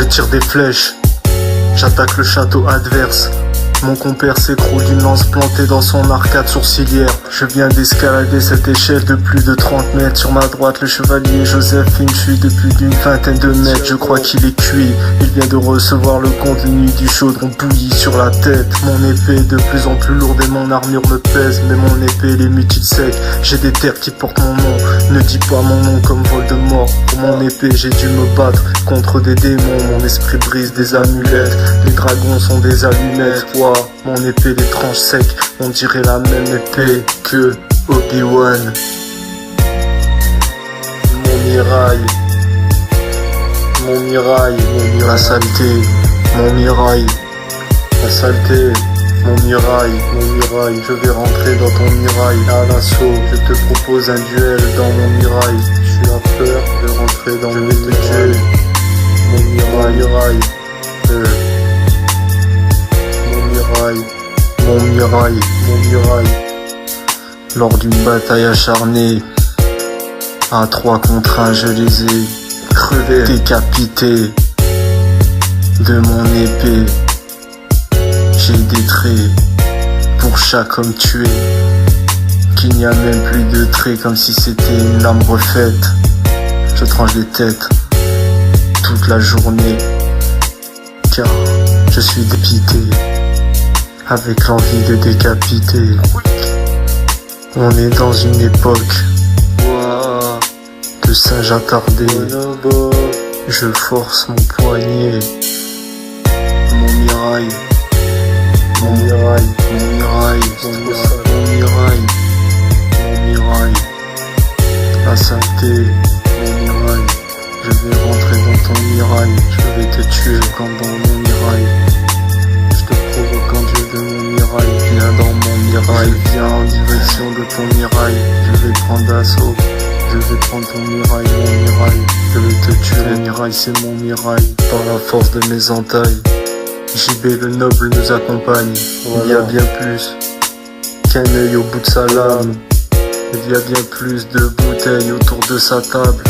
tire des flèches. J'attaque le château adverse. Mon compère s'écroule d'une lance plantée dans son arcade sourcilière. Je viens d'escalader cette échelle de plus de 30 mètres. Sur ma droite, le chevalier Joséphine fuit de plus d'une vingtaine de mètres. Je crois qu'il est cuit. Il vient de recevoir le contenu du chaudron bouilli sur la tête. Mon épée est de plus en plus lourde et mon armure me pèse. Mais mon épée, elle est mutile sec. J'ai des terres qui portent mon nom. Ne dis pas mon nom comme Voldemort. Pour mon épée, j'ai dû me battre contre des démons. Mon esprit brise des amulettes. Les dragons sont des allumettes. Mon épée les tranches secs, on dirait la même épée que Obi-Wan. Mon mirail, la saleté, mon mirail, la saleté, mon mirail, je vais rentrer dans ton mirail à l'assaut. Je te propose un duel dans mon mirail. Tu as peur de rentrer dans mon mirail. Mon mirail. Mon mirail. Lors d'une bataille acharnée, à 3 contre 1, je les ai crevés, décapités de mon épée. J'ai des traits pour chaque homme tué, qu'il n'y a même plus de traits, comme si c'était une lame refaite. Je tranche des têtes toute la journée, car je suis dépité, avec l'envie de décapiter. On est dans une époque de singe attardé. Je force mon poignet. Mon mirail. La saleté. Mon mirail. Je vais rentrer dans ton mirail. Je vais te tuer comme dans mon mirail. Provoquant Dieu de mon mirail, viens dans mon mirail, viens en direction de ton mirail. Je vais prendre d'assaut, je vais prendre ton mirail, mon mirail. Je vais te tuer, le mirail c'est mon mirail. Par la force de mes entailles, JB le noble nous accompagne. Il y a bien plus qu'un œil au bout de sa lame. Il y a bien plus de bouteilles autour de sa table.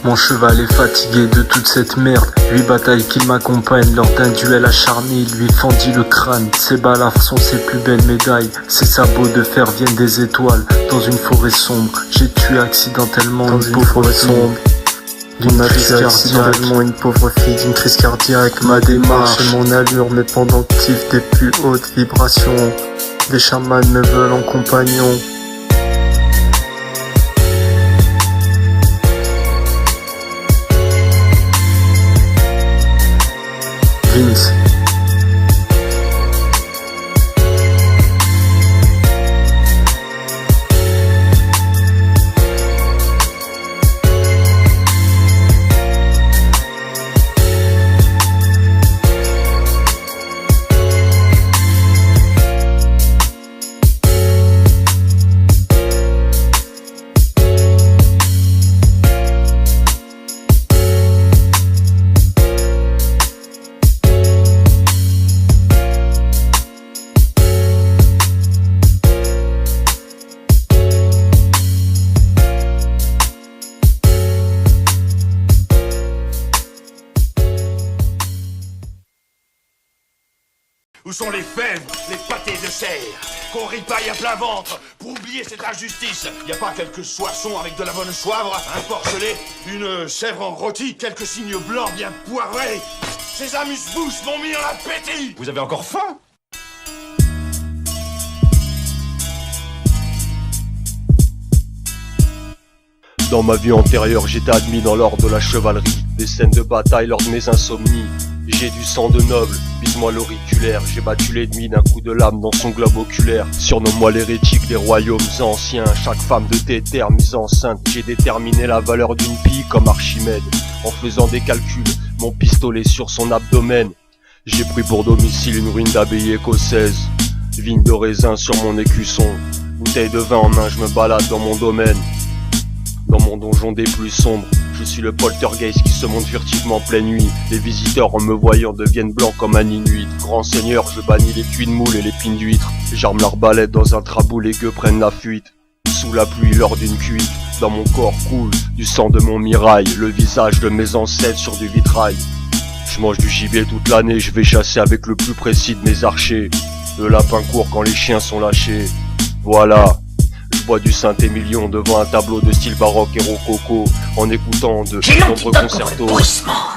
Mon cheval est fatigué de toute cette merde. 8 batailles qu'il m'accompagne. Lors d'un duel acharné, il lui fendit le crâne. Ses balafres sont ses plus belles médailles. Ses sabots de fer viennent des étoiles. Dans une forêt sombre, j'ai tué accidentellement une pauvre sombre. D'une crise cardiaque, une pauvre fille d'une crise cardiaque. Ma démarche et mon allure, mes pendentifs des plus hautes vibrations. Des chamans me veulent en compagnon. Vince. Où sont les fèves, les pâtés de chair, qu'on ripaille à plein ventre pour oublier cette injustice? Y a pas quelques soissons avec de la bonne soivre, un porcelet, une chèvre en rôti, quelques cygnes blancs bien poivrés? Ces amuse-bouches m'ont mis en appétit! Vous avez encore faim? Dans ma vie antérieure, j'étais admis dans l'ordre de la chevalerie. Des scènes de bataille lors de mes insomnies. J'ai du sang de noble, vise-moi l'auriculaire. J'ai battu l'ennemi d'un coup de lame dans son globe oculaire. Surnomme-moi l'hérétique des royaumes anciens. Chaque femme de tes terres mise enceinte. J'ai déterminé la valeur d'une pie comme Archimède. En faisant des calculs, mon pistolet sur son abdomen. J'ai pris pour domicile une ruine d'abbaye écossaise. Vigne de raisin sur mon écusson. Bouteille de vin en main, je me balade dans mon domaine. Dans mon donjon des plus sombres, je suis le poltergeist qui se monte furtivement en pleine nuit. Les visiteurs en me voyant deviennent blancs comme un inuit. Grand seigneur, je bannis les cuits de moule et les pines d'huîtres. J'arme l'arbalète dans un trabou, les gueux prennent la fuite. Sous la pluie lors d'une cuite, dans mon corps coule du sang de mon mirail. Le visage de mes ancêtres sur du vitrail. Je mange du gibier toute l'année, je vais chasser avec le plus précis de mes archers. Le lapin court quand les chiens sont lâchés. Voilà. Je bois du Saint-Émilion devant un tableau de style baroque et rococo, en écoutant de nombreux concertos.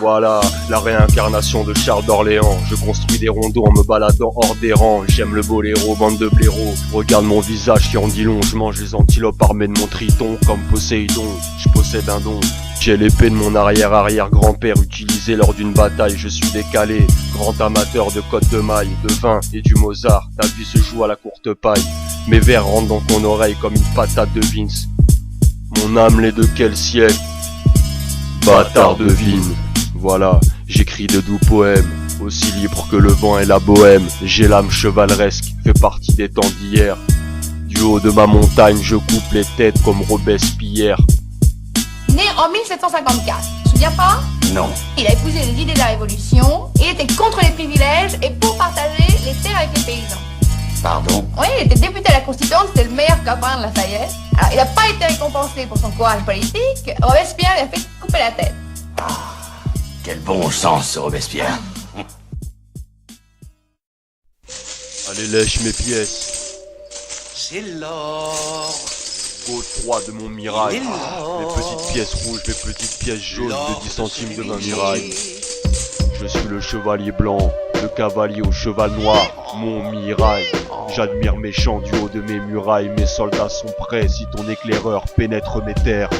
Voilà, la réincarnation de Charles d'Orléans. Je construis des rondeaux en me baladant hors des rangs. J'aime le boléro, bande de blaireaux. Regarde mon visage qui en dit long. Je mange les antilopes armées de mon triton comme Poséidon. Je possède un don. J'ai l'épée de mon arrière-arrière-grand-père utilisée lors d'une bataille. Je suis décalé, grand amateur de côte de maille, de vin et du Mozart. Ta vie se joue à la courte paille. Mes vers rentrent dans ton oreille comme une patate de Vince. Mon âme l'est de quel siècle? Bâtard de Vine. Voilà, j'écris de doux poèmes, aussi libre que le vent et la bohème. J'ai l'âme chevaleresque, fait partie des temps d'hier. Du haut de ma montagne, je coupe les têtes comme Robespierre. Né en 1754, tu te souviens pas? Non. Il a épousé les idées de la Révolution, il était contre les privilèges et pour partager les terres avec les paysans. Pardon? Oui, il était député à la Constituante, c'était le meilleur copain de Lafayette. Alors, il n'a pas été récompensé pour son courage politique, Robespierre lui a fait couper la tête. Quel bon sens, ce Robespierre. Allez, lèche mes pièces. C'est l'or. Côte 3 de mon mirail. Il est l'or. Mes petites pièces rouges, mes petites pièces jaunes de 10 centimes de ma miraille. Je suis le chevalier blanc, le cavalier au cheval noir, mon mirail. J'admire mes champs du haut de mes murailles, mes soldats sont prêts si ton éclaireur pénètre mes terres.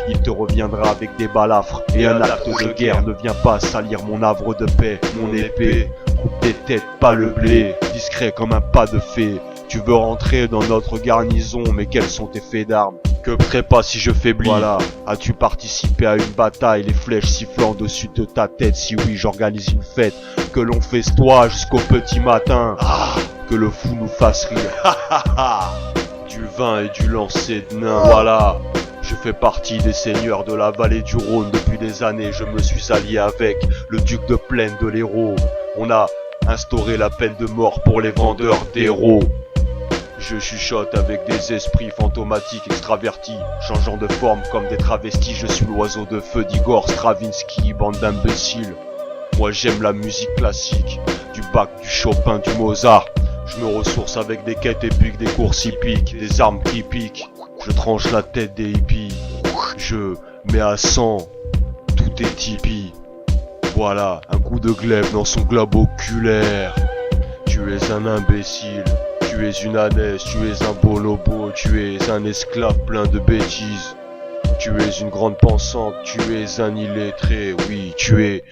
Il te reviendra avec des balafres et un acte de guerre. Ne viens pas salir mon havre de paix, mon épée. Coupe des têtes, pas le blé, discret comme un pas de fée. Tu veux rentrer dans notre garnison, mais quels sont tes faits d'armes? Que trépas si je faiblis? Voilà, as-tu participé à une bataille, les flèches sifflant au-dessus de ta tête? Si oui, j'organise une fête, que l'on festoie jusqu'au petit matin. Que le fou nous fasse rire. Du vin et du lancer de nains. Voilà, je fais partie des seigneurs de la vallée du Rhône. Depuis des années, je me suis allié avec le duc de Plaine de l'Hérault. On a instauré la peine de mort pour les vendeurs d'héros. Je chuchote avec des esprits fantomatiques extravertis, changeant de forme comme des travestis. Je suis l'oiseau de feu d'Igor Stravinsky, bande d'imbéciles. Moi j'aime la musique classique, du Bach, du Chopin, du Mozart. Je me ressource avec des quêtes épiques, des courses hippiques, des armes qui piquent. Je tranche la tête des hippies, je mets à 100, tout est tipi. Voilà, un coup de glaive dans son globe oculaire. Tu es un imbécile. Tu es une ânesse, tu es un bonobo, tu es un esclave plein de bêtises. Tu es une grande pensante, tu es un illettré, oui, tu es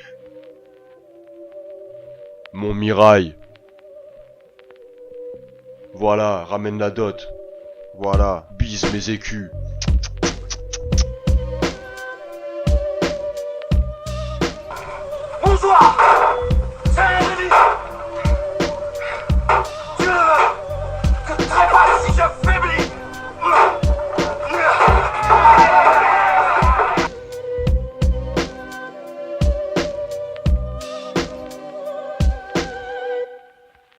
mon mirail. Voilà, ramène la dot. Voilà, bise mes écus. Bonsoir, c'est Rémi.